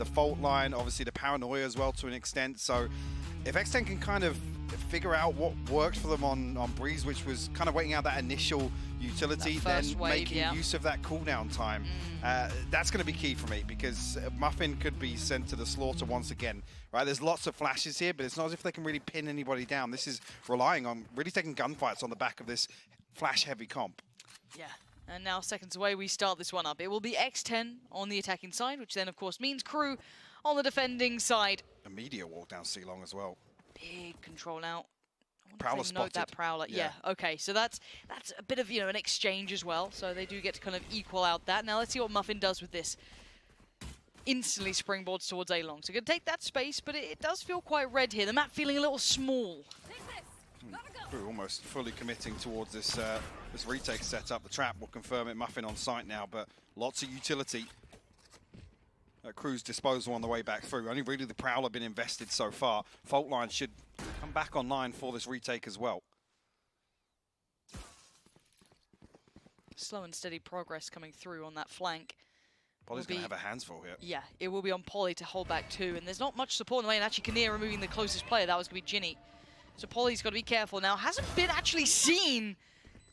the fault line, obviously the paranoia as well to an extent. So if X10 can kind of figure out what worked for them on Breeze, which was kind of waiting out that initial utility, then making use of that cooldown time, that's going to be key for me, because Muffin could be sent to the slaughter once again. Right, there's lots of flashes here, but it's not as if they can really pin anybody down. This is relying on really taking gunfights on the back of this flash-heavy comp. Yeah. And now seconds away, we start this one up. It will be X10 on the attacking side, which then, of course, means KRU on the defending side. Immediate walk down C-Long as well. Big control now. Prowler spotted. That Prowler. Yeah. Okay. So that's a bit of, you know, an exchange as well. So they do get to kind of equal out that. Now let's see what Muffin does with this. Instantly springboards towards A-Long. So going to take that space, but it does feel quite red here. The map feeling a little small. KRU almost fully committing towards this this retake setup. The trap will confirm it. Muffin on site now, but lots of utility at KRU's disposal on the way back through. Only really the Prowler been invested so far. Fault line should come back online for this retake as well. Slow and steady progress coming through on that flank. Poly's going to have a hands full here. Yeah, it will be on Poly to hold back too, and there's not much support in the way, and actually Kinnear removing the closest player. That was going to be Ginny. So Poly's got to be careful now. Hasn't been actually seen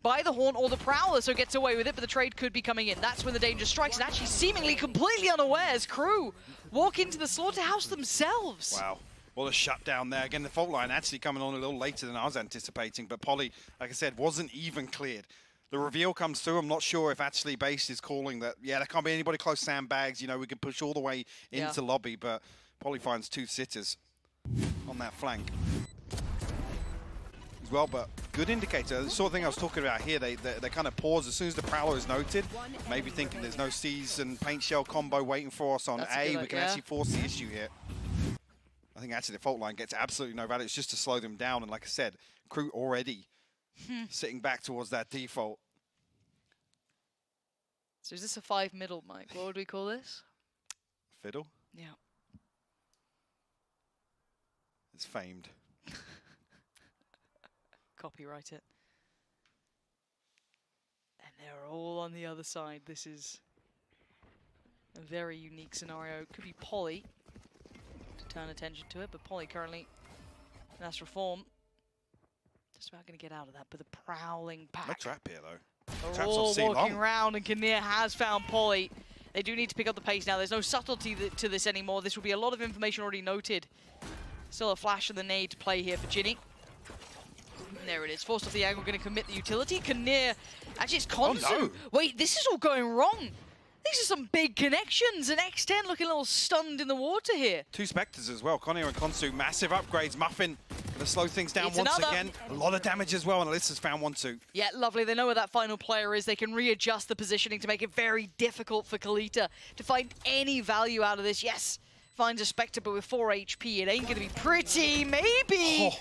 by the Horn or the Prowler, so gets away with it, but the trade could be coming in. That's when the danger strikes, and actually seemingly completely unawares, KRU walk into the slaughterhouse themselves. Wow. Well, a shutdown there. Again, the fault line actually coming on a little later than I was anticipating, but Poly, like I said, wasn't even cleared. The reveal comes through. I'm not sure if actually Base is calling that, yeah, there can't be anybody close sandbags. You know, we can push all the way into lobby, but Poly finds two sitters on that flank as well, but good indicator. The sort of thing I was talking about here, they kind of pause as soon as the Prowler is noted, maybe thinking there's no C's and paint shell combo waiting for us on A. We can actually force the issue here. I think actually the fault line gets absolutely no value. It's just to slow them down, and like I said, KRU already sitting back towards that default. So is this a 5 middle, Mike? What would we call this? Fiddle? Yeah. It's famed. Copyright it. And they're all on the other side. This is a very unique scenario. Could be Poly to turn attention to it, but Poly currently in Astral form. Just about going to get out of that, but the prowling pack. No trap here, though. They're all walking around, and Kinnear has found Poly. They do need to pick up the pace now. There's no subtlety to this anymore. This will be a lot of information already noted. Still a flash of the nade to play here for Ginny. And there it is. Forced off the angle, going to commit the utility. Kinnear, actually it's Konsu. Oh, no. Wait, this is all going wrong. These are some big connections, and X10 looking a little stunned in the water here. Two Spectres as well. Kinnear and Konsu, massive upgrades. Muffin going to slow things down once again. A lot of damage as well, and Alyssa's found one too. Yeah, lovely. They know where that final player is. They can readjust the positioning to make it very difficult for Kalita to find any value out of this. Yes, finds a Spectre, but with 4 HP, it ain't going to be pretty. Maybe. Oh.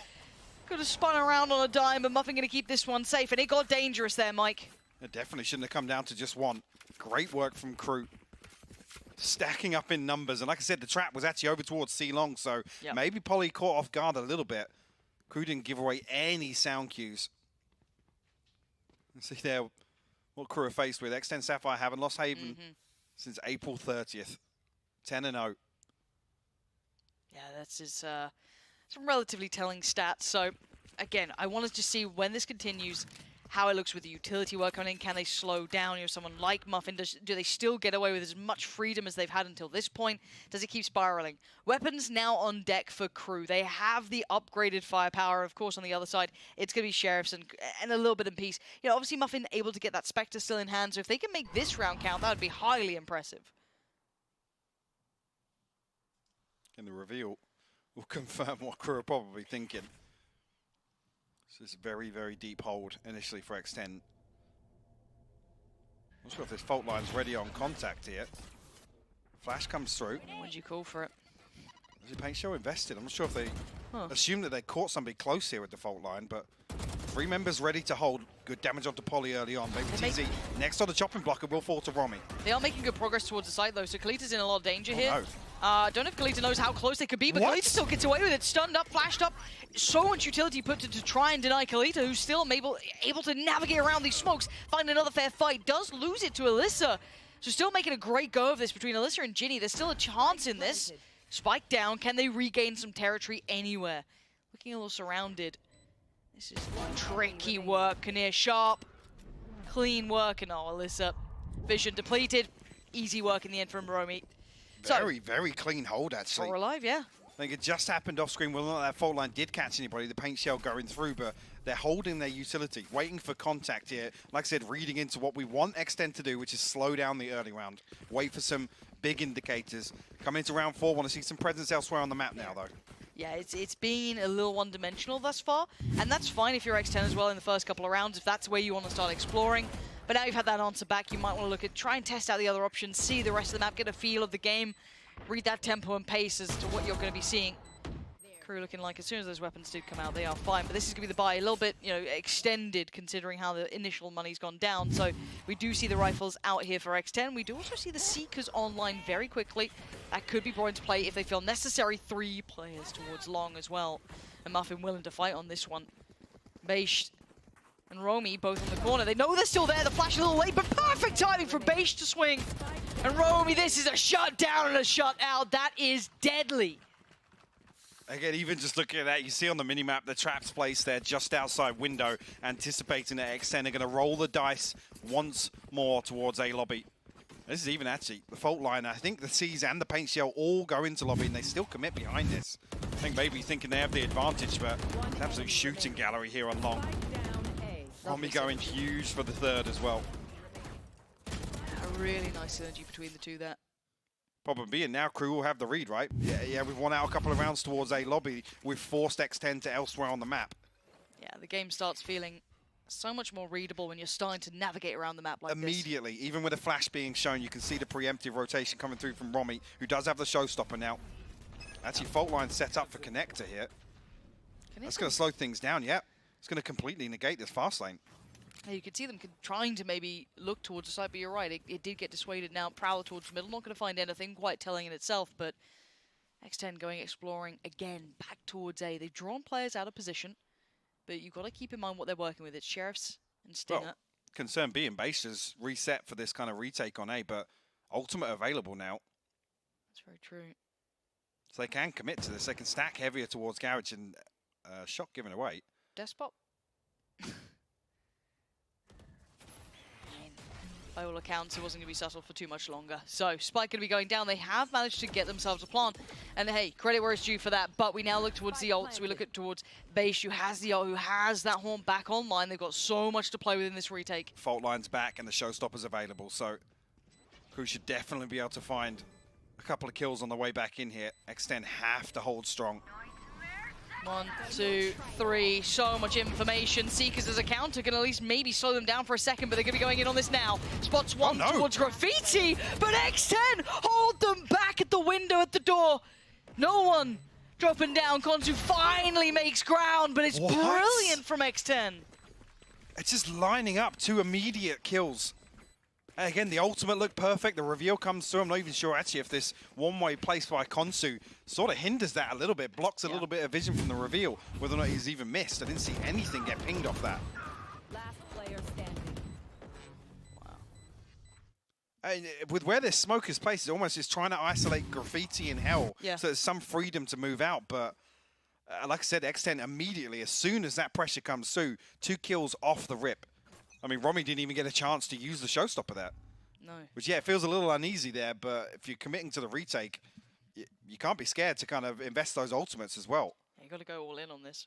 Could have spun around on a dime, but Muffin going to keep this one safe, and it got dangerous there, Mike. It definitely shouldn't have come down to just one. Great work from KRU. Stacking up in numbers, and like I said, the trap was actually over towards C-Long, so maybe Poly caught off guard a little bit. KRU didn't give away any sound cues. See there what KRU are faced with. X10 Sapphire haven't lost Haven since April 30th. 10-0. Yeah, that's his, some relatively telling stats. So, again, I wanted to see when this continues, how it looks with the utility work coming in. Can they slow down? You know, someone like Muffin, do they still get away with as much freedom as they've had until this point? Does it keep spiraling? Weapons now on deck for KRU. They have the upgraded firepower. Of course, on the other side, it's going to be Sheriffs and a little bit in peace. You know, obviously Muffin able to get that Spectre still in hand, so if they can make this round count, that would be highly impressive. And the reveal will confirm what KRU are probably thinking. This is a very, very deep hold initially for X10. I'm not sure if this fault line's ready on contact here. Flash comes through. What did you call for it? Is it Paint Show invested? I'm not sure if they assumed that they caught somebody close here with the fault line, but 3 members ready to hold. Good damage onto Poly early on. Baby TZ next on the chopping block, it will fall to Romy. They are making good progress towards the site though, so Kalita's in a lot of danger here. No. Don't know if Kalita knows how close they could be, but Kalita still gets away with it. Stunned up, flashed up. So much utility put to try and deny Kalita, who's still able to navigate around these smokes, find another fair fight. Does lose it to Alyssa. So still making a great go of this between Alyssa and Ginny. There's still a chance in this. Spike down. Can they regain some territory anywhere? Looking a little surrounded. This is tricky work. Kinnear sharp. Clean work. And oh, Alyssa. Vision depleted. Easy work in the end from Romy. Very, very clean hold, actually. We're alive, yeah. I think it just happened off screen. Well, not that fault line did catch anybody. The paint shell going through, but they're holding their utility, waiting for contact here. Like I said, reading into what we want X10 to do, which is slow down the early round. Wait for some big indicators. Coming into round 4, want to see some presence elsewhere on the map now, though. Yeah, it's been a little one-dimensional thus far, and that's fine if you're X10 as well in the first couple of rounds, if that's where you want to start exploring. But now you've had that answer back, you might want to look at, try and test out the other options, see the rest of the map, get a feel of the game, read that tempo and pace as to what you're going to be seeing. KRU looking like as soon as those weapons did come out, they are fine. But this is going to be the buy a little bit, you know, extended considering how the initial money's gone down. So we do see the rifles out here for X10. We do also see the Seekers online very quickly. That could be brought into play if they feel necessary. 3 players towards long as well. And Muffin willing to fight on this one. Beish and Romy both on the corner. They know they're still there. The flash a little late, but perfect timing for Beish to swing. And Romy, this is a shut down and a shut out. That is deadly. Again, even just looking at that, you see on the minimap the traps placed there just outside window, anticipating that X10 are going to roll the dice once more towards A lobby. This is even actually the fault line. I think the C's and the paint shell all go into lobby, and they still commit behind this. I think maybe thinking they have the advantage, but an absolute shooting gallery here on long. Romy going huge for the third as well. A really nice synergy between the two there. Problem being now KRU will have the read, right? Yeah, we've won out a couple of rounds towards A lobby. We've forced X10 to elsewhere on the map. Yeah, the game starts feeling so much more readable when you're starting to navigate around the map like Immediately, this. Even with a flash being shown, you can see the preemptive rotation coming through from Romy, who does have the showstopper now. Actually, fault line set up for connector here. That's going to slow things down, yeah. It's going to completely negate this fast lane. Yeah, you could see them trying to maybe look towards the side, but you're right, it did get dissuaded now. Prowler towards the middle, not going to find anything quite telling in itself, but X10 going exploring again, back towards A. They've drawn players out of position, but you've got to keep in mind what they're working with. It's Sheriffs and Stinger. Well, concern being Beish is reset for this kind of retake on A, but Ultimate available now. That's very true. So they can commit to this. They can stack heavier towards Garage and shot given away. Despot. By all accounts, it wasn't going to be settled for too much longer. So, Spike going to be going down. They have managed to get themselves a plant. And hey, credit where it's due for that. But we now look towards the ults. We look at towards Beish, who has the ult, who has that horn back online. They've got so much to play with in this retake. Fault line's back and the showstopper's available. So, KRU should definitely be able to find a couple of kills on the way back in here. X10 have to hold strong. 1, 2, 3, so much information. Seekers as a counter can at least maybe slow them down for a second, but they're going to be going in on this now. Spots one towards Graffiti, but X10 hold them back at the window at the door. No one dropping down. Konsu finally makes ground, but it's brilliant from X10. It's just lining up 2 immediate kills. And again, the ultimate looked perfect. The reveal comes through. I'm not even sure actually if this one-way place by Konsu sort of hinders that a little bit, blocks a little bit of vision from the reveal, whether or not he's even missed. I didn't see anything get pinged off that. Last player standing. Wow. And with where this smoke is placed, it's almost just trying to isolate Graffiti in hell. Yeah. So there's some freedom to move out, but like I said, X10 immediately, as soon as that pressure comes through, 2 kills off the rip. I mean, Romy didn't even get a chance to use the showstopper there. No. Which, yeah, it feels a little uneasy there, but if you're committing to the retake, you can't be scared to kind of invest those ultimates as well. Yeah, you got to go all in on this.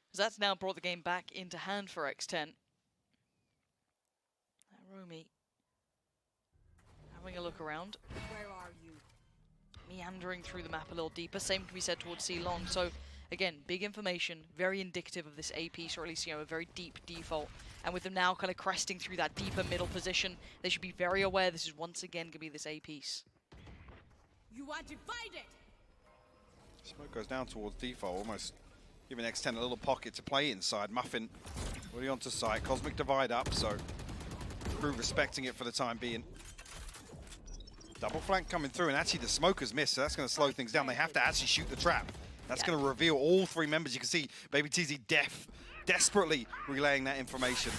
Because that's now brought the game back into hand for X10. Romy having a look around. Where are you? Meandering through the map a little deeper. Same can be said towards C long. So, again, big information, very indicative of this A piece, or at least, you know, a very deep default. And with them now kind of cresting through that deeper middle position, they should be very aware this is once again going to be this A piece. You are divided! Smoke goes down towards default, almost giving X10 a little pocket to play inside. Muffin already onto site. Cosmic Divide up, so KRU respecting it for the time being. Double flank coming through, and actually the smokers missed, so that's going to slow things down. They have to actually shoot the trap. That's going to reveal all 3 members. You can see Baby TZ desperately relaying that information.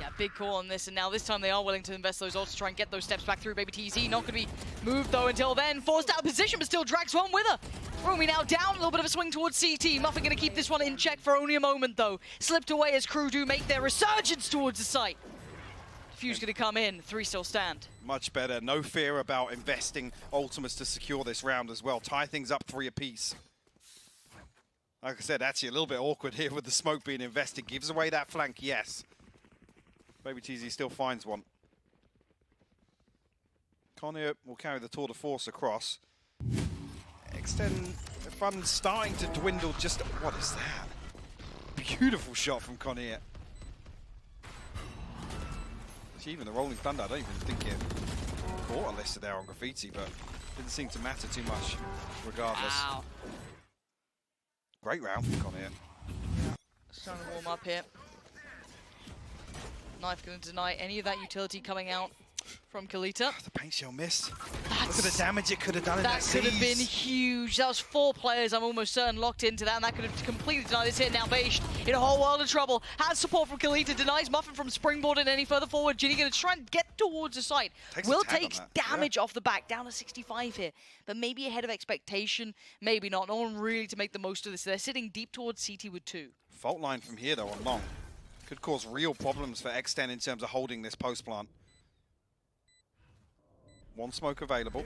Yeah, big call on this, and now this time they are willing to invest those ults to try and get those steps back through. Baby TZ not going to be moved though until then. Forced out of position, but still drags one with her. Romy now down, a little bit of a swing towards CT. Muffin going to keep this one in check for only a moment though. Slipped away as KRU do make their resurgence towards the site. Fuse going to come in, 3 still stand. Much better, no fear about investing ultimates to secure this round as well. Tie things up 3 apiece. Like I said, actually a little bit awkward here with the smoke being invested. Gives away that flank, yes. Baby TZ still finds one. Conir will carry the tour de force across. X10 fun starting to dwindle just... What is that? Beautiful shot from Conir. Even the Rolling Thunder, I don't even think it caught Alyssa there on Graffiti, but didn't seem to matter too much regardless. Wow. Great round from Conir. Starting to warm up here. Knife going to deny any of that utility coming out from Kalita. The paint shell missed. Look at the damage it could have done in that could have been huge. That was 4 players, I'm almost certain, locked into that, and that could have completely denied this hit. Now Beisht in a whole world of trouble. Has support from Kalita, denies Muffin from springboarding any further forward. Ginny going to try and get towards the site. Will take damage off the back, down to 65 here. But maybe ahead of expectation, maybe not. No one really to make the most of this. They're sitting deep towards CT with 2. Fault line from here though on long. Could cause real problems for X10 in terms of holding this post plant. 1 smoke available.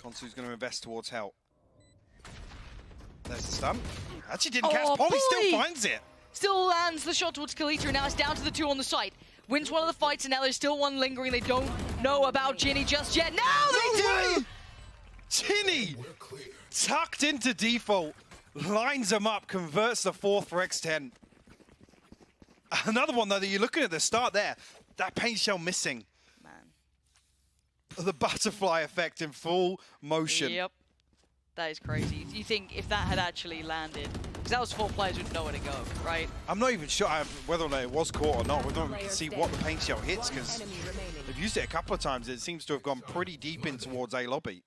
Konsu's going to invest towards Hell. There's the stun. Actually didn't catch. Polly still finds it. Still lands the shot towards Kalita, and now it's down to the 2 on the site. Wins one of the fights, and now there's still one lingering. They don't know about Ginny just yet. Now they do! Ginny! Tucked into default. Lines them up, converts the 4th for X10. Another one, though, that you're looking at the start there. That paint shell missing. The butterfly effect in full motion. Yep. That is crazy. You think if that had actually landed, because that was 4 players who know where to go, right? I'm not even sure whether or not it was caught or not. We don't even see what the paint shell hits, because they've used it a couple of times. It seems to have gone pretty deep in towards A lobby.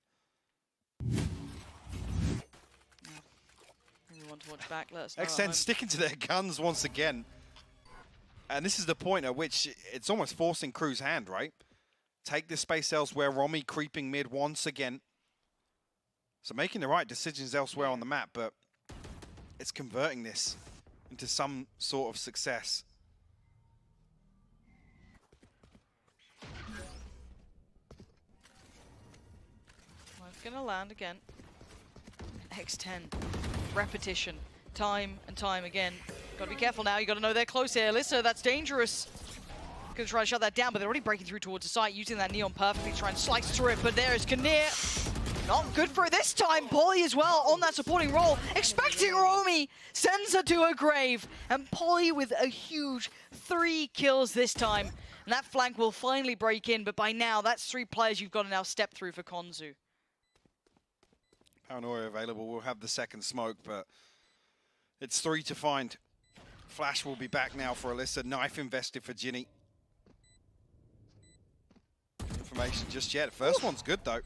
Anyone to watch back, let us know. X10 sticking to their guns once again. And this is the point at which it's almost forcing KRU's hand, right? Take this space elsewhere. Romy creeping mid once again. So making the right decisions elsewhere on the map, but it's converting this into some sort of success. Well, it's gonna land again. X10. Repetition. Time and time again. Gotta be careful now. You gotta know they're close here. Alyssa, that's dangerous. Gonna try to shut that down, but they're already breaking through towards the site, using that neon perfectly to try and slice through it. But there is Kinnear. Not good for it this time. Polly as well on that supporting role. Expecting Romy. Sends her to her grave. And Polly with a huge 3 kills this time. And that flank will finally break in, but by now, that's 3 players you've got to now step through for Konsu. Paranoia available. We'll have the second smoke, but it's 3 to find. Flash will be back now for Alyssa. Knife invested for Ginny. Information just yet. First one's good though.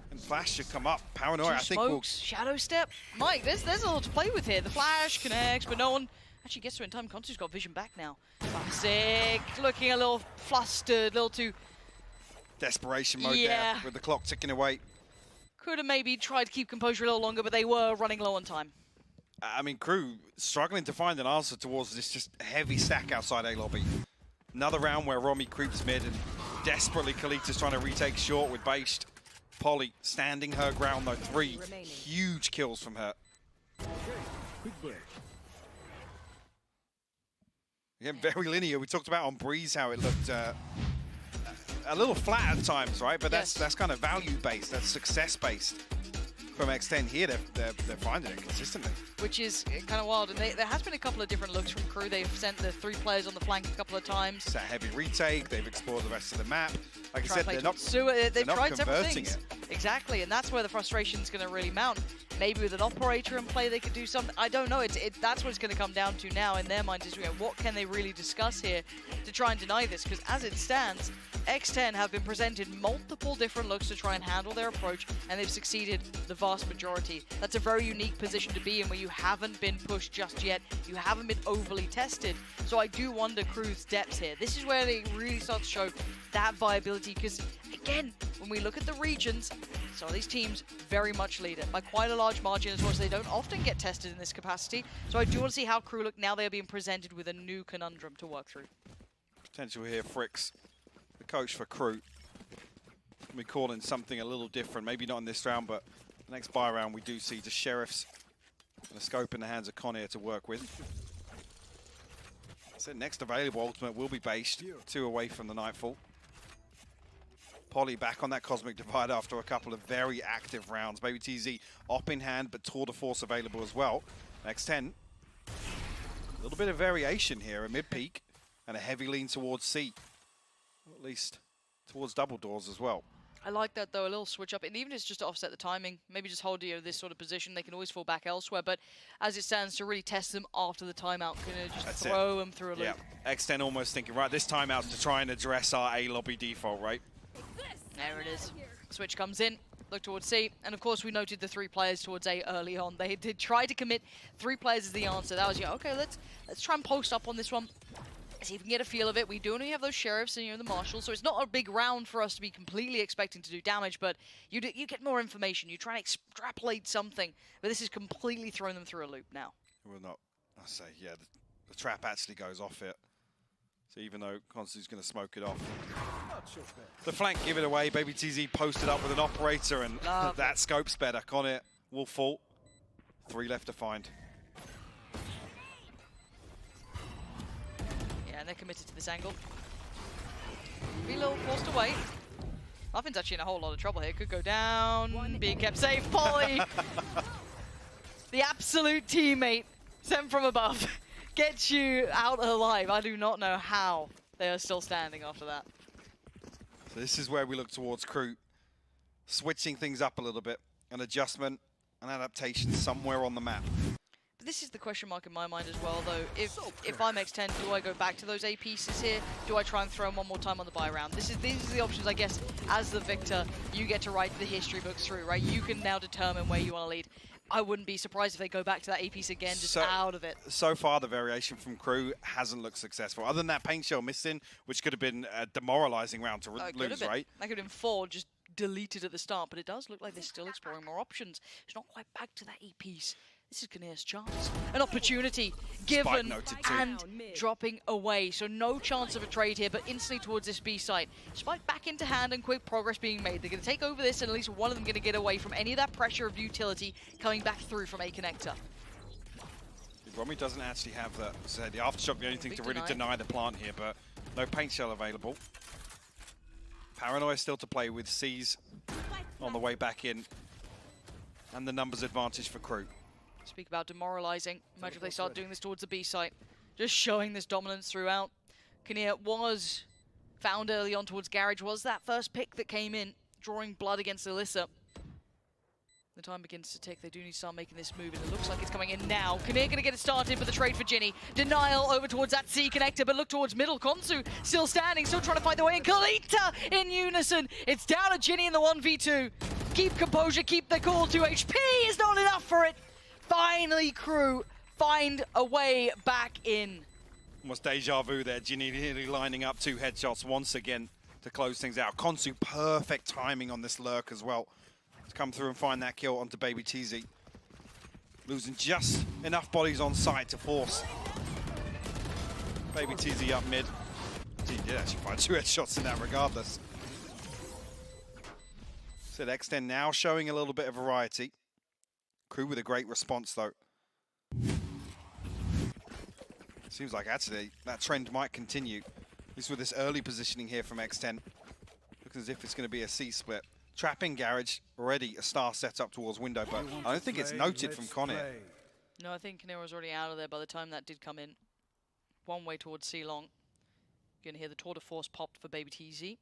And Flash should come up. Paranoia, I think will... Shadow step. Mike, there's a lot to play with here. The Flash connects, but no one actually gets to it in time. Konsu's got vision back now. Classic. Looking a little flustered, a little too... Desperation mode there with the clock ticking away. Could have maybe tried to keep composure a little longer, but they were running low on time. I mean, KRU struggling to find an answer towards this just heavy stack outside A lobby. Another round where Romy creeps mid and desperately Kalita's trying to retake short with Beisht. Polly standing her ground though. 3 huge kills from her. Again, very linear. We talked about on Breeze how it looked a little flat at times, right? But that's kind of value-based, that's success-based. From X10 here, they're finding it consistently. Which is kind of wild. And there has been a couple of different looks from KRU. They've sent the 3 players on the flank a couple of times. It's a heavy retake. They've explored the rest of the map. Like I said, they're not tried several converting things. Exactly, and that's where the frustration's going to really mount. Maybe with an operator in play, they could do something. I don't know. That's what it's going to come down to now in their minds is, you know, what can they really discuss here to try and deny this? Because as it stands, X10 have been presented multiple different looks to try and handle their approach, and they've succeeded the vast majority. That's a very unique position to be in, where you haven't been pushed just yet. You haven't been overly tested. So I do wonder KRU's depth here. This is where they really start to show that viability, because again, when we look at the regions, some of these teams very much lead it by quite a large margin as well, so they don't often get tested in this capacity. So I do want to see how KRU look now. They are being presented with a new conundrum to work through. Potential here, Fricks, the coach for KRU. We're calling something a little different, maybe not in this round, but the next buy round we do see the Sheriffs and a scope in the hands of Conair to work with. So next available ultimate will be based 2 away from the Nightfall. Polly back on that Cosmic Divide after a couple of very active rounds. Baby TZ op in hand, but Tour de Force available as well. X10, a little bit of variation here, a mid-peak and a heavy lean towards C. Or at least towards double doors as well. I like that though, a little switch up, and even if it's just to offset the timing, maybe just hold this sort of position. They can always fall back elsewhere, but as it stands, to really test them after the timeout, gonna just throw them through a loop. Yeah, X10 almost thinking, right, this timeout's to try and address our A lobby default, right? There it is. Switch comes in, look towards C, and of course we noted the 3 players towards A early on. They did try to commit 3 players as the answer. That was, yeah, okay, let's try and post up on this one. See if we can get a feel of it. We do only have those Sheriffs and, you know, the Marshals, so it's not a big round for us to be completely expecting to do damage, but you get more information. You try and extrapolate something, but this is completely throwing them through a loop now. Well, not, I say, yeah, the trap actually goes off it. So even though Constu's going to smoke it off. The flank, give it away. Baby TZ posted up with an operator, and that scope's better. Conair will fall. 3 left to find. And they're committed to this angle. Be a little forced away. Muffin's actually in a whole lot of trouble here. Could go down. Being kept safe. Polly! The absolute teammate sent from above. Gets you out alive. I do not know how they are still standing after that. So this is where we look towards KRU. Switching things up a little bit. An adjustment, an adaptation somewhere on the map. This is the question mark in my mind as well, though. If I'm X10, do I go back to those A pieces here? Do I try and throw them one more time on the buy round? These are the options, I guess, as the victor, you get to write the history books through, right? You can now determine where you want to lead. I wouldn't be surprised if they go back to that A piece again, just out of it. So far, the variation from KRU hasn't looked successful. Other than that paint shell missing, which could have been a demoralizing round to lose, right? That could have been 4, just deleted at the start, but it does look like they're still exploring more options. It's not quite back to that A piece. This is Conair's chance. An opportunity given and dropping away. So no chance of a trade here, but instantly towards this B site. Spike back into hand and quick progress being made. They're going to take over this, and at least one of them going to get away from any of that pressure of utility coming back through from A connector. Romy doesn't actually have the aftershock, the only thing to really deny the plant here, but no paint shell available. Paranoia still to play with. C's on the way back in. And the numbers advantage for KRU. Speak about demoralizing. Imagine if they start doing this towards the B site. Just showing this dominance throughout. Conair was found early on towards Garage. Was that first pick that came in, drawing blood against Alyssa. The time begins to tick. They do need to start making this move, and it looks like it's coming in now. Conair going to get it started for the trade for Ginny. Denial over towards that C connector, but look towards middle. Konsu still standing, still trying to find the way in. Kalita in unison. It's down to Ginny in the 1v2. Keep composure, keep the cool. 2 HP is not enough for it. Finally, KRU find a way back in. Almost deja vu there. Ginny nearly lining up 2 headshots once again to close things out. Konsu, perfect timing on this lurk as well to come through and find that kill onto Baby TZ. Losing just enough bodies on site to force Baby TZ up mid. He did actually find 2 headshots in that regardless. So X10 now showing a little bit of variety. KRU with a great response though. Seems like actually that trend might continue. At least with this early positioning here from X10. Looks as if it's going to be a C split. Trapping Garage, already a star set up towards window, but I don't think it's noted from Conair. No, I think Conair was already out of there by the time that did come in. One way towards C long. You're going to hear the tour de force popped for Baby TZ.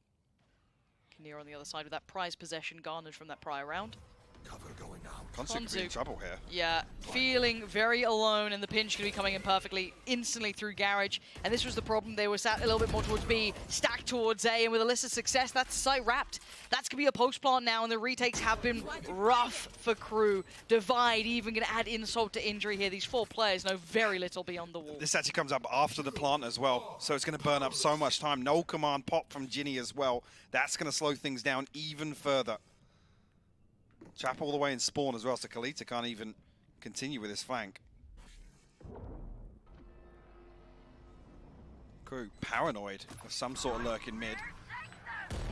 Kinnear on the other side with that prize possession garnered from that prior round. Cover going out. Konsu could be in trouble here. Yeah, feeling very alone, and the pinch could be coming in perfectly, instantly through Garage. And this was the problem. They were sat a little bit more towards B, stacked towards A, and with Alyssa's success, that's the site wrapped. That's going to be a post plant now, and the retakes have been rough for KRU. Divide even going to add insult to injury here. These 4 players know very little beyond the wall. This actually comes up after the plant as well, so it's going to burn up so much time. No command pop from Ginny as well. That's going to slow things down even further. Trap all the way in spawn as well, so Kalita can't even continue with his flank. KRU paranoid of some sort of lurk in mid.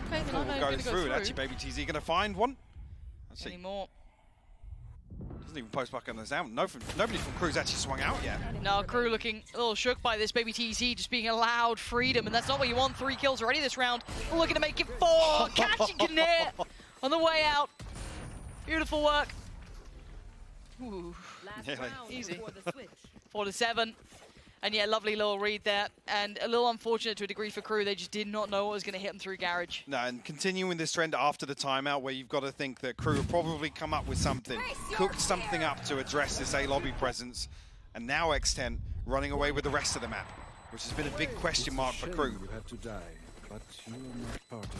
Okay, then We'll go through it. Actually, Baby TZ going to find one. Let's see. Anymore. Doesn't even post back on the sound. Nobody from KRU's actually swung out yet. Now KRU looking a little shook by this. Baby TZ just being allowed freedom, and that's not what you want. 3 kills already this round. Looking to make it 4. Catching Kinnear on the way out. Beautiful work. Ooh. Easy. 4-7. And yeah, lovely little read there. And a little unfortunate to a degree for KRU. They just did not know what was going to hit them through Garage. No, and continuing this trend after the timeout, where you've got to think that KRU have probably come up with something, cooked something up to address this A lobby presence. And now X10 running away with the rest of the map, which has been a big question mark for KRU. You had to die, but you are not part of it.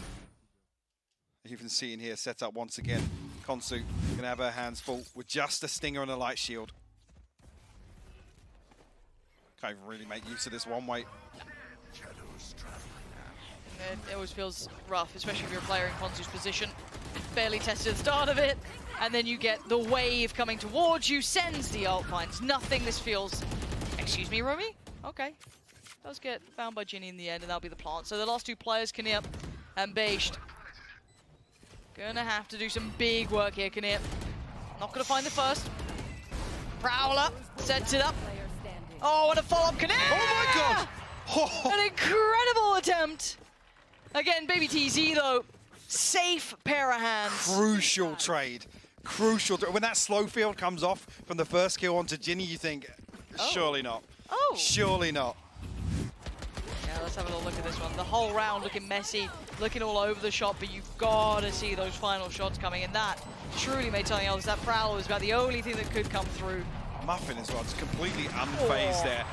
Even seeing here set up once again. Konsu gonna have her hands full with just a stinger and a light shield. Can't even really make use of this one way. It always feels rough, especially if you're a player in Konsu's position. Barely tested at the start of it, and then you get the wave coming towards you, sends the ult, finds nothing. This feels... Excuse me, Rumi? Okay. Does get found by Ginny in the end, and that'll be the plant. So the last 2 players, Kinnear and Bashed. Gonna have to do some big work here, Kinnear. Not gonna find the first. Prowler sets it up. Oh, what a follow-up, Kinnear! Oh my god! Oh. An incredible attempt. Again, Baby TZ though, safe pair of hands. Crucial trade. Crucial. When that slow field comes off from the first kill onto Ginny, you think, surely not. Oh. Surely not. Yeah, let's have a little look at this one. The whole round looking messy, looking all over the shot, but you've got to see those final shots coming, and that truly made something else. That Prowler was about the only thing that could come through. Muffin as well, just completely unfazed there.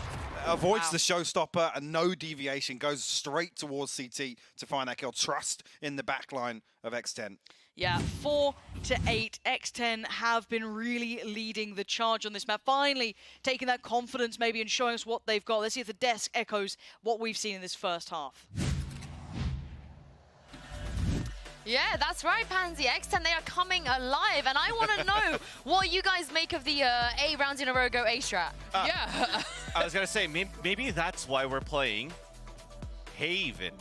Avoids the showstopper and no deviation, goes straight towards CT to find that kill. Trust in the backline of X10. Yeah, 4-8. X10 have been really leading the charge on this map. Finally taking that confidence maybe and showing us what they've got. Let's see if the desk echoes what we've seen in this first half. Yeah, that's right, Pansy. X10, they are coming alive, and I want to know what you guys make of the A rounds in a row go A strat. Yeah. I was going to say, maybe that's why we're playing Haven.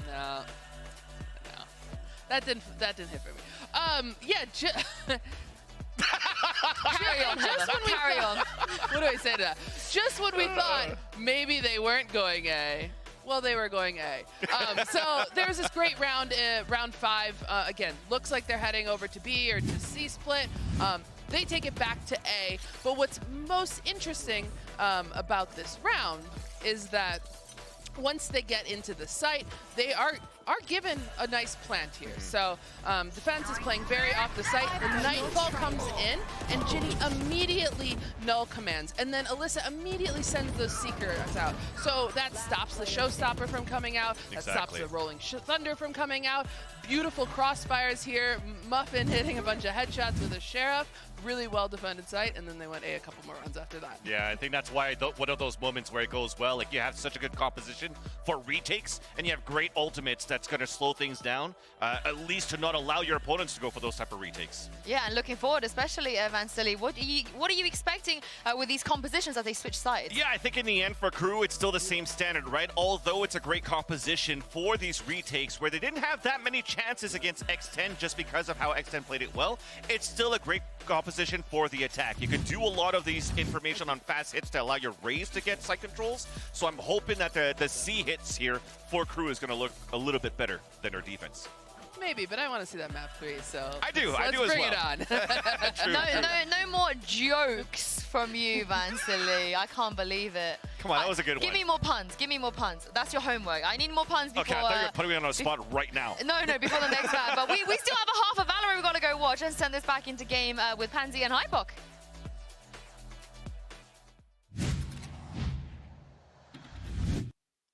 No. That didn't hit for me. Yeah, Carry on, just when we carry on. What do I say to that? Just when we thought maybe they weren't going A, well, they were going A. So there's this great round, round 5. Again, looks like they're heading over to B or to C split. They take it back to A. But what's most interesting about this round is that once they get into the site, they are given a nice plant here. So defense is playing very off the site. The Nightfall comes in, and Ginny immediately null commands. And then Alyssa immediately sends those Seekers out. So that stops the Showstopper from coming out. That stops the Rolling Thunder from coming out. Beautiful crossfires here. Muffin hitting a bunch of headshots with a Sheriff. Really well-defended site, and then they went A a couple more runs after that. Yeah, I think that's why one of those moments where it goes well, like you have such a good composition for retakes, and you have great ultimates that's going to slow things down, at least to not allow your opponents to go for those type of retakes. Yeah, and looking forward, especially Van Silly, what are you expecting with these compositions as they switch sides? Yeah, I think in the end for KRU, it's still the same standard, right? Although it's a great composition for these retakes where they didn't have that many chances against X10 just because of how X10 played it well, it's still a great composition for the attack. You can do a lot of these information on fast hits to allow your Raze to get site controls, so I'm hoping that the C hits here for KRU is going to look a little bit better than their defense. Maybe, but I want to see that map 3, so I do let's as bring well. it on. No more jokes from you, Van Silly. I can't believe it. Come on, that was a good one. Give me more puns. Give me more puns. That's your homework. I need more puns before... Okay, I thought you were putting me on a spot right now. No, before the next round. But we still have a half of Valorant we've got to go watch and send this back into game with Pansy and Hypok.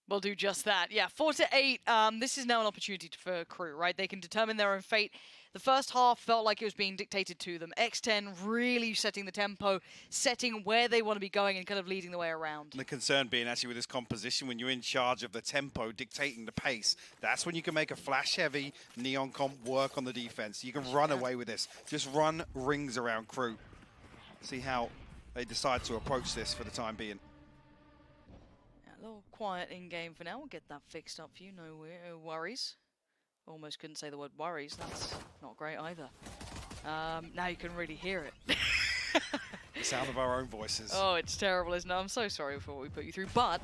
We'll do just that. Yeah, 4-8. This is now an opportunity for KRU, right? They can determine their own fate. The first half felt like it was being dictated to them. X10 really setting the tempo, setting where they want to be going and kind of leading the way around. And the concern being actually with this composition, when you're in charge of the tempo, dictating the pace, that's when you can make a flash-heavy Neon comp work on the defense. You can run away with this. Just run rings around KRU. See how they decide to approach this for the time being. A little quiet in-game for now. We'll get that fixed up for you. No worries. Almost couldn't say the word worries. That's not great either. Now you can really hear it. The sound of our own voices. Oh, it's terrible, isn't it? I'm so sorry for what we put you through. But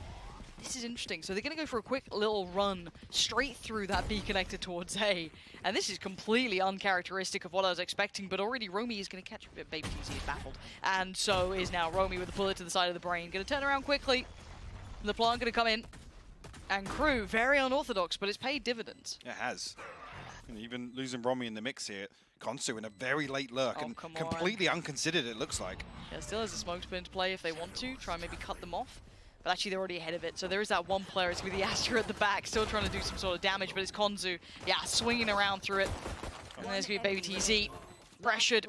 this is interesting. So they're going to go for a quick little run straight through that B connector towards A. And this is completely uncharacteristic of what I was expecting. But already Romy is going to catch Baby TZ is baffled. And so is now Romy with a bullet to the side of the brain. Going to turn around quickly. The plant going to come in. And KRU, very unorthodox, but it's paid dividends. It has. And even losing Romy in the mix here. Konsu in a very late lurk and completely unconsidered, it looks like. Yeah, still has a smoke spin to play if they want to. Try and maybe cut them off. But actually, they're already ahead of it. So there is that one player. It's with the Astra at the back, still trying to do some sort of damage, but it's Konsu, yeah, swinging around through it. And there's going to be Baby TZ. Pressured.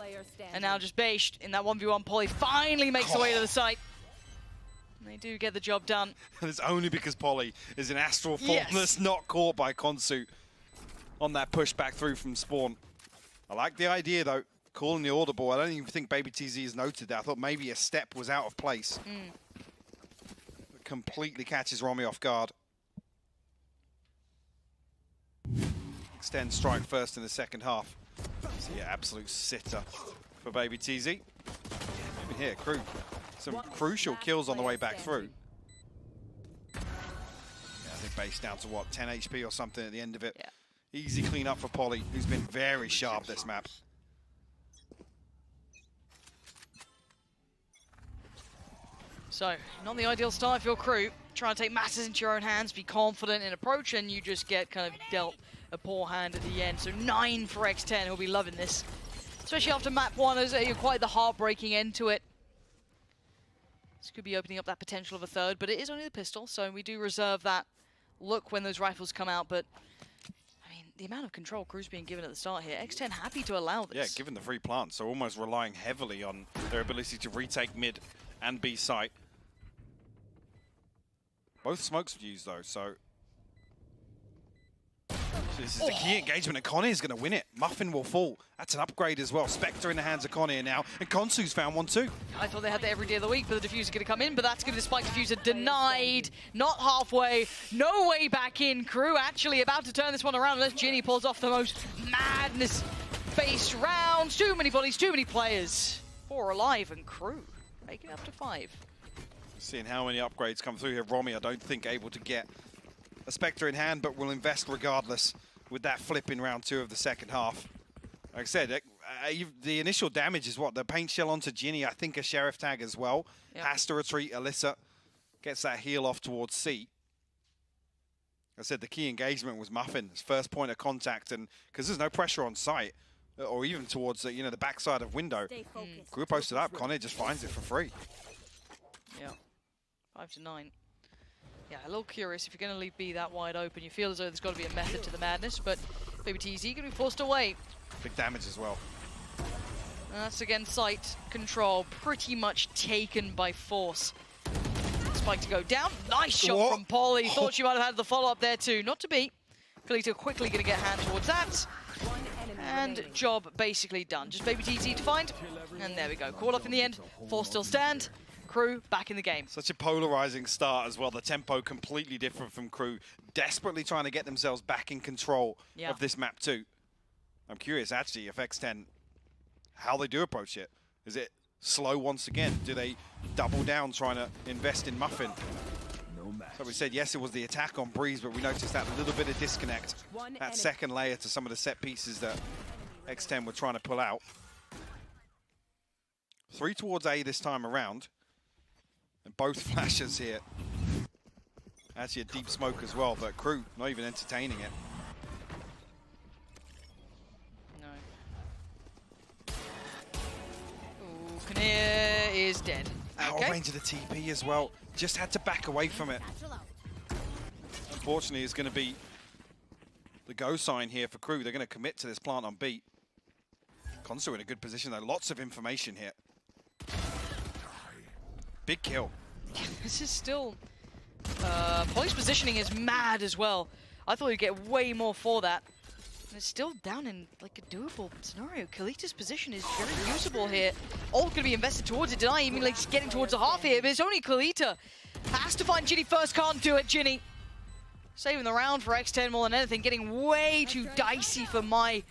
And now just bashed in that 1v1. Poly finally makes the way to the site. They do get the job done. And it's only because Polly is in astral form that's not caught by Konsu on that push back through from spawn. I like the idea, though, calling the audible. I don't even think Baby TZ has noted that. I thought maybe a step was out of place. It completely catches Romy off guard. Extend strike first in the second half. So yeah, absolute sitter for Baby TZ. Even here, KRU. Some crucial kills on the way back through. Yeah, I think base down to what, 10 HP or something at the end of it. Yeah. Easy clean up for Polly, who's been very sharp this map. So, not the ideal start for your KRU. Trying to take matters into your own hands, be confident in approach, and you just get kind of dealt a poor hand at the end. So 9 for X10, who'll be loving this. Especially after map 1, as quite the heartbreaking end to it. This could be opening up that potential of a third, but it is only the pistol, so we do reserve that look when those rifles come out. But, I mean, the amount of control KRU's being given at the start here, X10 happy to allow this. Yeah, given the free plant, so almost relying heavily on their ability to retake mid and B site. Both smokes used, though, so... This is the key engagement, and Connie's going to win it. Muffin will fall. That's an upgrade as well. Spectre in the hands of Connie now, and Konsu's found one too. I thought they had that every day of the week, but the diffuser going to come in, but that's going to be the spike diffuser denied. Not halfway. No way back in. KRU actually about to turn this one around unless Ginny pulls off the most madness-based rounds. Too many bodies, too many players. 4 alive, and KRU making it up to 5. Seeing how many upgrades come through here. Romy, I don't think able to get a Spectre in hand, but will invest regardless with that flip in round 2 of the second half. Like I said, the initial damage is what? The paint shell onto Ginny, I think a Sheriff tag as well. Yep. Has to retreat. Alyssa gets that heal off towards C. Like I said, the key engagement was Muffin's first point of contact, and because there's no pressure on site, or even towards the, the backside of window. KRU posted up, Connie just finds it for free. Yeah, 5 to 9. Yeah, a little curious. If you're going to leave B that wide open, you feel as though there's got to be a method to the madness, but Baby TZ going to be forced away. Big damage as well. That's again site control, pretty much taken by force. Spike to go down. Nice shot from Polly. Thought she might have had the follow-up there too. Not to be. Kalito quickly going to get a hand towards that. And job basically done. Just Baby TZ to find. And there we go. Call off in the end. 4 still stand. KRU back in the game. Such a polarizing start as well. The tempo completely different from KRU. Desperately trying to get themselves back in control of this map too. I'm curious actually if X10, how they do approach it. Is it slow once again? Do they double down trying to invest in Muffin? No match. So we said yes, it was the attack on Breeze, but we noticed that little bit of disconnect. That second layer to some of the set pieces that X10 were trying to pull out. 3 towards A this time around. And both flashes here. Actually a deep smoke as well, but KRU not even entertaining it. No. Ooh, Kinnear is dead. Out of range of the TP as well. Just had to back away from it. Unfortunately, it's going to be the go sign here for KRU. They're going to commit to this plant on beat. Konsu in a good position though. Lots of information here. Big kill. This is still... Poly's positioning is mad as well. I thought he'd get way more for that. And it's still down in like a doable scenario. Kalita's position is very usable here. All going to be invested towards it. Deny even like getting towards the half here, but it's only Kalita. Has to find Ginny first, can't do it, Ginny. Saving the round for X10 more than anything. Getting way too dicey for my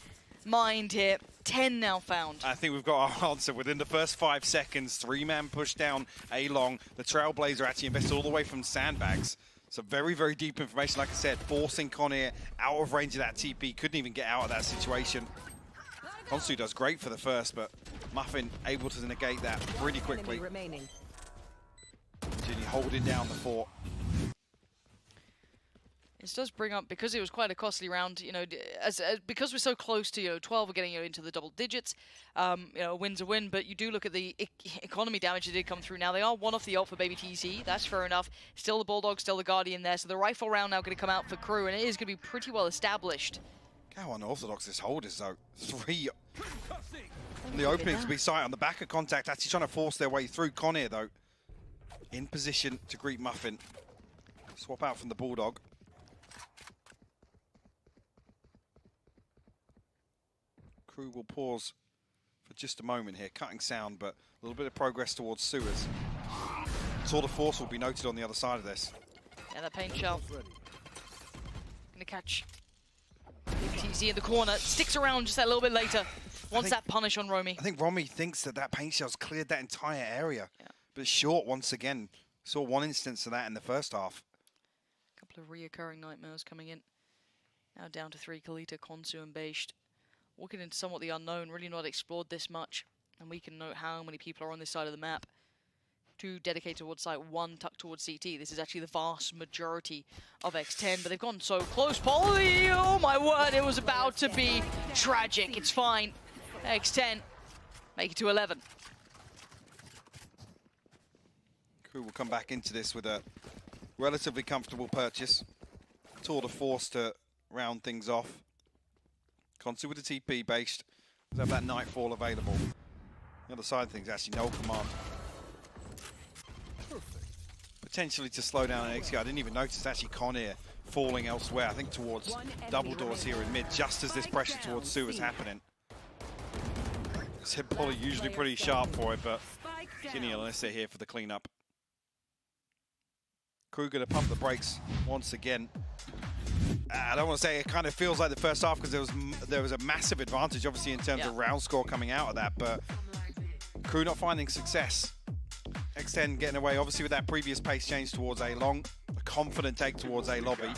mind here. 10 now found. I think we've got our answer. Within the first 5 seconds, 3-man push down A-Long. The Trailblazer actually invested all the way from sandbags. So very, very deep information, like I said, forcing Konir out of range of that TP. Couldn't even get out of that situation. Konsu does great for the first, but Muffin able to negate that pretty quickly. Ginny holding down the fort. This does bring up, because it was quite a costly round, you know, because we're so close to, 12, we're getting, into the double digits, a win's a win, but you do look at the economy damage that did come through. Now, they are one off the ult for Baby TC, that's fair enough. Still the Bulldog, still the Guardian there, so the rifle round now going to come out for KRU, and it is going to be pretty well established. How unorthodox this hold is, though. 3 on the opening to be sight on the back of contact, actually trying to force their way through. Konir, though, in position to greet Muffin. Swap out from the Bulldog. KRU will pause for just a moment here, cutting sound, but a little bit of progress towards sewers. Tour de force will be noted on the other side of this. Yeah, that paint shell. Gonna catch TZ in the corner, sticks around just that little bit later. Wants that punish on Romy. I think Romy thinks that paint shell's cleared that entire area, but short once again. Saw one instance of that in the first half. A couple of reoccurring nightmares coming in. Now down to 3, Kalita, Konsu and Beisht. Walking into somewhat the unknown, really not explored this much. And we can note how many people are on this side of the map. 2 dedicated towards site, 1 tucked towards CT. This is actually the vast majority of X10, but they've gone so close. Poly, oh my word, it was about to be tragic. It's fine. X10 make it to 11. KRU will come back into this with a relatively comfortable purchase. Tour de force to round things off. Konsu with the TP based. Does have that Nightfall available. The other side of things, actually, no command. Potentially to slow down an XG. I didn't even notice actually Konir falling elsewhere. I think towards double doors here in mid, just as this pressure towards Sue is happening. Said Polly usually pretty sharp for it, but Ginny and Alyssa here for the cleanup. KRU gonna pump the brakes once again. I don't want to say it kind of feels like the first half because there was a massive advantage, obviously, in terms of round score coming out of that, but KRU not finding success. X10 getting away, obviously, with that previous pace change towards A-Long, a confident take towards A-Lobby.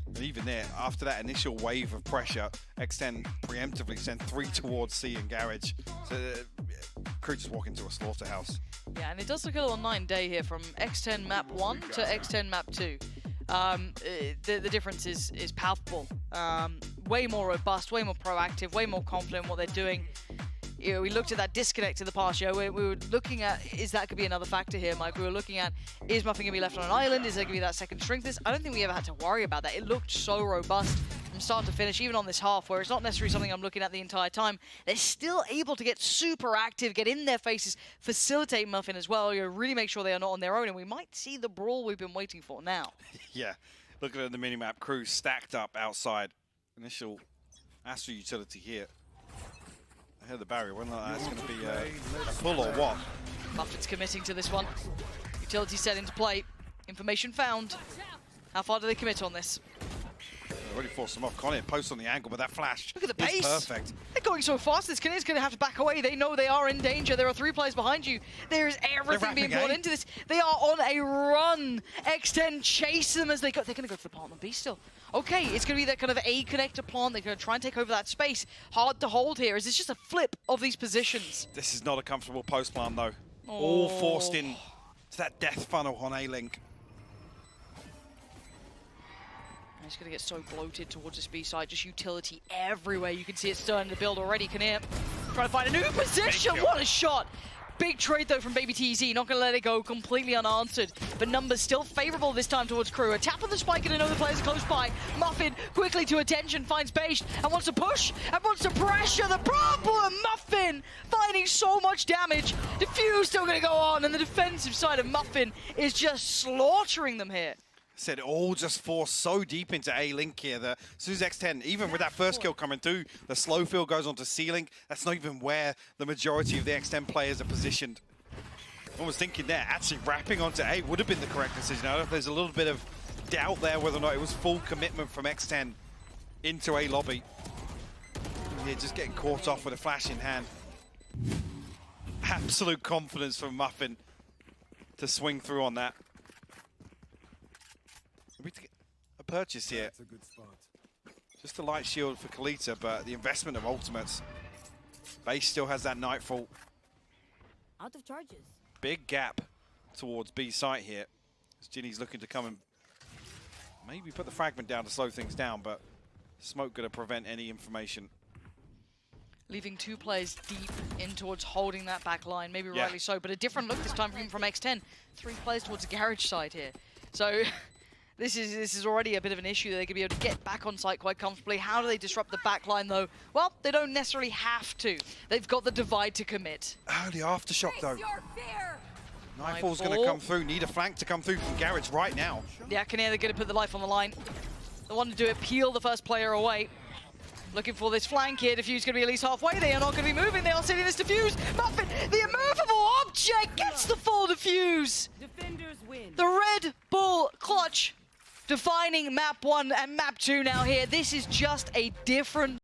And even there, after that initial wave of pressure, X10 preemptively sent 3 towards C and Garage. So KRU just walk into a slaughterhouse. Yeah, and it does look a little night and day here from X10 map 1 to X10 map 2. The difference is palpable. Way more robust, way more proactive, way more confident in what they're doing. We looked at that disconnect in the past year. We were looking at, is that could be another factor here, Mike? We were looking at, is Muffin going to be left on an island? Is there going to be that second strength? I don't think we ever had to worry about that. It looked so robust from start to finish, even on this half, where it's not necessarily something I'm looking at the entire time. They're still able to get super active, get in their faces, facilitate Muffin as well, really make sure they are not on their own, and we might see the brawl we've been waiting for now. Yeah, looking at the minimap, KRU stacked up outside. Initial Astra utility here. I hear the barrier, whether that's going to be a pull or what. Muffin's committing to this one. Utility set into play. Information found. How far do they commit on this? Already forced them off. Konir posts on the angle, but that flash Look at the pace. Perfect. They're going so fast, this Kinnear's going to have to back away. They know they are in danger. There are 3 players behind you. There is everything being brought into this. They are on a run. X10 chase them as they go. They're going to go for the partner B still. okay, it's going to be that kind of A connector plant. They're going to try and take over that space. Hard to hold here. Is this just a flip of these positions? This is not a comfortable post plant, though. All forced in to that death funnel on A-Link. He's going to get so bloated towards this B side. Just utility everywhere. You can see it starting to build already. Kinnear trying to find a new position. What a shot. Big trade, though, from Baby TZ. Not going to let it go completely unanswered. But numbers still favorable this time towards KRU. A tap on the spike and another player's close by. Muffin quickly to attention, finds Based and wants to push and wants to pressure the problem. Muffin finding so much damage. Diffuse still going to go on, and the defensive side of Muffin is just slaughtering them here. Said all just forced so deep into A-Link here that as soon as X10, even with that first kill coming through, the slow field goes onto C-Link. That's not even where the majority of the X10 players are positioned. I was thinking there, actually wrapping onto A would have been the correct decision. I don't know if there's a little bit of doubt there whether or not it was full commitment from X10 into A lobby. Yeah, just getting caught off with a flash in hand. Absolute confidence from Muffin to swing through on that. We get a purchase here. That's a good spot. Just a light shield for Kalita, but the investment of ultimates. Base still has that Nightfall. Out of charges. Big gap towards B site here. As Ginny's looking to come and maybe put the fragment down to slow things down, but smoke going to prevent any information. Leaving two players deep in towards holding that back line, maybe rightly so, but a different look this time from X10. 3 players towards the garage side here. So this is already a bit of an issue that they could be able to get back on site quite comfortably. How do they disrupt the back line, though? Well, they don't necessarily have to. They've got the divide to commit. Oh, the aftershock, though. Your fear. Nightfall's going to come through. Need a flank to come through from Garage right now. Yeah, Kinnear, they're going to put the life on the line. They want to do it, peel the first player away. Looking for this flank here. Diffuse going to be at least halfway. They are not going to be moving. They are sitting this Diffuse. Muffin, the immovable object, gets the full Diffuse. Defenders win. The Red Bull clutch defining map 1 and map 2 now here. This is just a different